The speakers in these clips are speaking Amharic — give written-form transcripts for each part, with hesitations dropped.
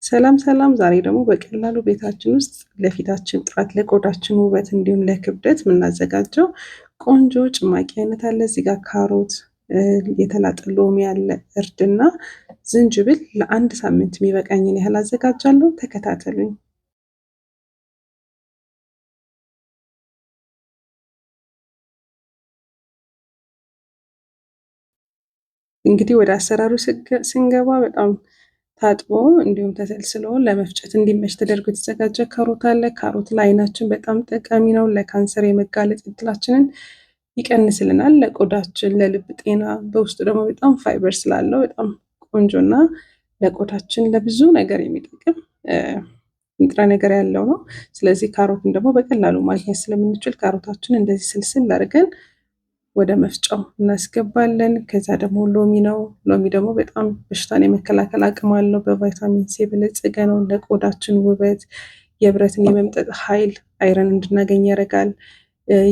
ሰላም ሰላም! ዛሬ ደግሞ በቀላሉ ቤታችን ውስጥ ለፊታችን ጥራት፣ ለቆዳችን ውበት እንዲሁም ለክብደት የምናዘጋጀው ቆንጆ ጭማቂ አይነት አለ። እዚህ ጋር ካሮት፣ የተላጠ ሎሚ ያለ፣ እርድና ዝንጅብል ለአንድ ሳምንት የሚበቃኝን ያህል አዘጋጃለሁ። ተከታተሉኝ። እንግዲህ ወደ አሰራሩ ስንገባ በጣም ታጥቦ እንዲሁም ተሰልስሎ ለመፍጨት እንዲመች ተደርጎ የተዘጋጀ ካሮት አለ። ካሮት ለአይናችን በጣም ጠቃሚ ነው። ለካንሰር የመጋለጥ እድላችንን ይቀንስልናል። ለቆዳችን፣ ለልብ ጤና፣ በውስጡ ደግሞ በጣም ፋይበር ስላለው በጣም ቆንጆና ለቆዳችን ለብዙ ነገር የሚጠቅም ንጥረ ነገር ያለው ነው። ስለዚህ ካሮትን ደግሞ በቀላሉ ማግኘት ስለምንችል ካሮታችን እንደዚህ ስልስል አድርገን ወደ መፍጫው እናስገባለን። ከዛ ደግሞ ሎሚ ነው። ሎሚ ደግሞ በጣም በሽታን የመከላከል አቅም አለው። በቫይታሚን ሲ የበለጸገ ነው። ለቆዳችን ውበት፣ የብረትን የመምጠጥ ኃይል፣ አይረን እንድናገኝ ያደርጋል።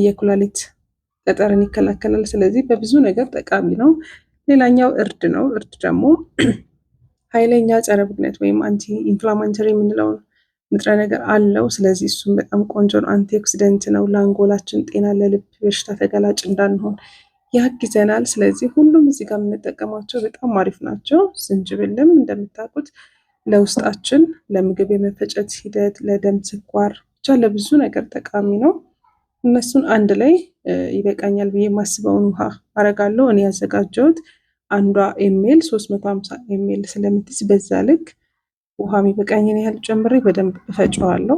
የኩላሊት ጠጠርን ይከላከላል። ስለዚህ በብዙ ነገር ጠቃሚ ነው። ሌላኛው እርድ ነው። እርድ ደግሞ ኃይለኛ ጸረ ብግነት ወይም አንቲ ኢንፍላማተሪ የምንለውን ንጥረ ነገር አለው። ስለዚህ እሱም በጣም ቆንጆ ነው። አንቲ ኦክሲደንት ነው። ለአንጎላችን ጤና፣ ለልብ በሽታ ተጋላጭ እንዳንሆን ያግዘናል። ስለዚህ ሁሉም እዚህ ጋር የምንጠቀማቸው በጣም አሪፍ ናቸው። ዝንጅብልም እንደምታውቁት ለውስጣችን ለምግብ የመፈጨት ሂደት፣ ለደም ስኳር፣ ብቻ ለብዙ ነገር ጠቃሚ ነው። እነሱን አንድ ላይ ይበቃኛል ብዬ የማስበውን ውሃ አረጋለሁ። እኔ ያዘጋጀሁት አንዷ ኤሜል 350 ኤሜል ስለምትይዝ በዛ ልክ ውሃ የሚበቃኝን ያህል ጨምሬ በደንብ እፈጨዋለሁ።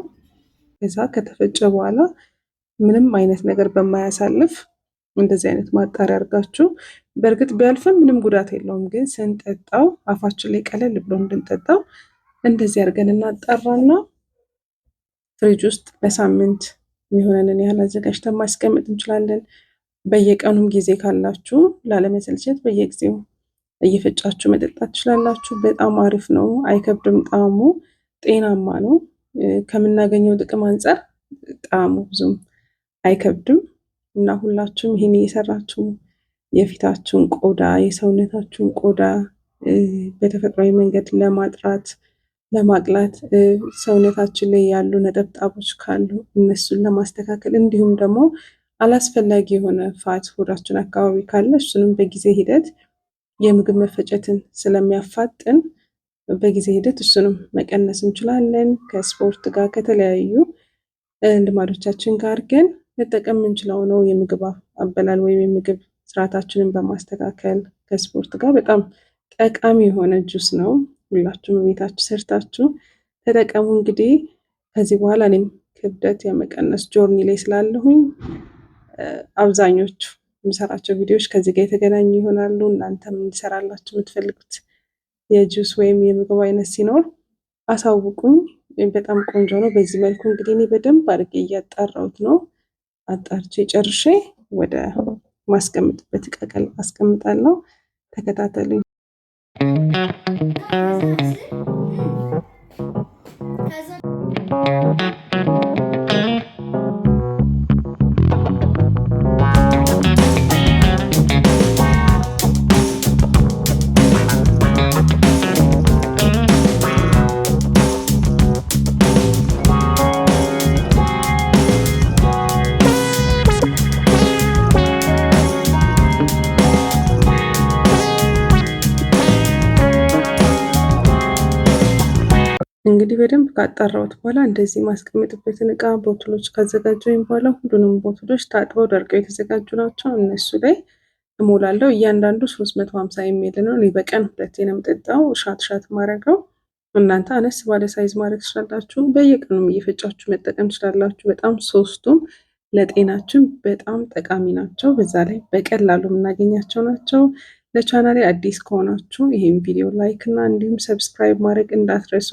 ከዛ ከተፈጨ በኋላ ምንም አይነት ነገር በማያሳልፍ እንደዚህ አይነት ማጣሪያ አድርጋችሁ፣ በእርግጥ ቢያልፍም ምንም ጉዳት የለውም፣ ግን ስንጠጣው አፋችን ላይ ቀለል ብሎ እንድንጠጣው እንደዚህ አድርገን እናጣራና ፍሪጅ ውስጥ ለሳምንት የሚሆነንን ያህል አዘጋጅተን ማስቀመጥ እንችላለን። በየቀኑም ጊዜ ካላችሁ ላለመሰልቸት በየጊዜው እየፈጫችሁ መጠጣት ትችላላችሁ። በጣም አሪፍ ነው። አይከብድም። ጣዕሙ ጤናማ ነው። ከምናገኘው ጥቅም አንጻር ጣዕሙ ብዙም አይከብድም እና ሁላችሁም ይህን እየሰራችሁ የፊታችሁን ቆዳ፣ የሰውነታችሁን ቆዳ በተፈጥሯዊ መንገድ ለማጥራት፣ ለማቅላት፣ ሰውነታችን ላይ ያሉ ነጠብጣቦች ካሉ እነሱን ለማስተካከል፣ እንዲሁም ደግሞ አላስፈላጊ የሆነ ፋት ሆዳችን አካባቢ ካለ እሱንም በጊዜ ሂደት የምግብ መፈጨትን ስለሚያፋጥን በጊዜ ሂደት እሱንም መቀነስ እንችላለን። ከስፖርት ጋር ከተለያዩ ልማዶቻችን ጋር ግን መጠቀም የምንችለው ነው። የምግብ አበላል ወይም የምግብ ስርዓታችንን በማስተካከል ከስፖርት ጋር በጣም ጠቃሚ የሆነ ጁስ ነው። ሁላችሁም ቤታችሁ ሰርታችሁ ተጠቀሙ። እንግዲህ ከዚህ በኋላ እኔም ክብደት የመቀነስ ጆርኒ ላይ ስላለሁኝ አብዛኞቹ የምሰራቸው ቪዲዮዎች ከዚህ ጋር የተገናኙ ይሆናሉ። እናንተም እንዲሰራላችሁ የምትፈልጉት የጁስ ወይም የምግብ አይነት ሲኖር አሳውቁኝ። በጣም ቆንጆ ነው። በዚህ መልኩ እንግዲህ እኔ በደንብ አድርጌ እያጣራሁት ነው። አጣርቼ ጨርሼ ወደ ማስቀምጥበት እቃ አስቀምጣለሁ። ተከታተሉኝ። እንግዲህ በደንብ ካጣራሁት በኋላ እንደዚህ ማስቀምጥበትን እቃ ቦትሎች ካዘጋጀሁኝ በኋላ ሁሉንም ቦትሎች ታጥበው ደርቀው የተዘጋጁ ናቸው። እነሱ ላይ እሞላለሁ። እያንዳንዱ 350 ኤሜል ነው። እኔ በቀን 2 ነው የምጠጣው። ሻት ማድረገው። እናንተ አነስ ባለ ሳይዝ ማድረግ ትችላላችሁ። በየቀኑም እየፈጫችሁ መጠቀም ትችላላችሁ። በጣም ሶስቱም ለጤናችን በጣም ጠቃሚ ናቸው። በዛ ላይ በቀላሉ የምናገኛቸው ናቸው። ለቻናሌ አዲስ ከሆናችሁ ይሄን ቪዲዮ ላይክ እና እንዲሁም ሰብስክራይብ ማድረግ እንዳትረሱ።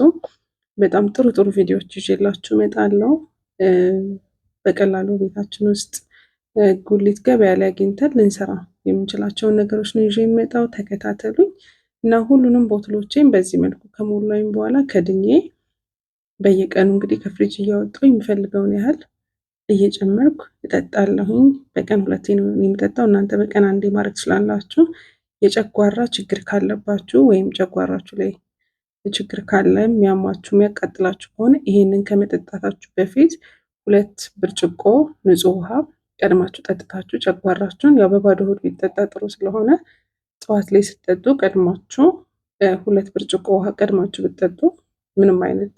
በጣም ጥሩ ጥሩ ቪዲዮዎች ይዤላችሁ እመጣለሁ። በቀላሉ ቤታችን ውስጥ ጉሊት ገበያ ላይ አግኝተን ልንሰራ የምንችላቸውን ነገሮች ነው ይዤ የምመጣው። ተከታተሉኝ እና ሁሉንም ቦትሎቼን በዚህ መልኩ ከሞላኝ በኋላ ከድኜ በየቀኑ እንግዲህ ከፍሪጅ እያወጣሁ የሚፈልገውን ያህል እየጨመርኩ እጠጣለሁኝ። በቀን 2 ነው የምጠጣው። እናንተ በቀን 1 ማድረግ ትችላላችሁ። የጨጓራ ችግር ካለባችሁ ወይም ጨጓራችሁ ላይ ችግር ካለ የሚያማችሁ የሚያቃጥላችሁ ከሆነ ይሄንን ከመጠጣታችሁ በፊት 2 ብርጭቆ ንጹህ ውሃ ቀድማችሁ ጠጥታችሁ ጨጓራችሁን ያው በባዶ ሆድ ቢጠጣ ጥሩ ስለሆነ ጠዋት ላይ ስትጠጡ ቀድማችሁ 2 ብርጭቆ ውሃ ቀድማችሁ ብትጠጡ ምንም አይነት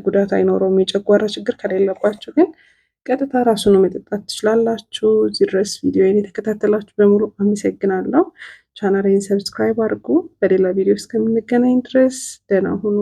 ጉዳት አይኖረውም። የጨጓራ ችግር ከሌለባችሁ ግን ቀጥታ ራሱን መጠጣት ትችላላችሁ። እዚህ ድረስ ቪዲዮዬን የተከታተላችሁ በሙሉ አመሰግናለሁ። ቻናሌን ሰብስክራይብ አድርጉ። በሌላ ቪዲዮ እስከምንገናኝ ድረስ ደህና ሁኑ።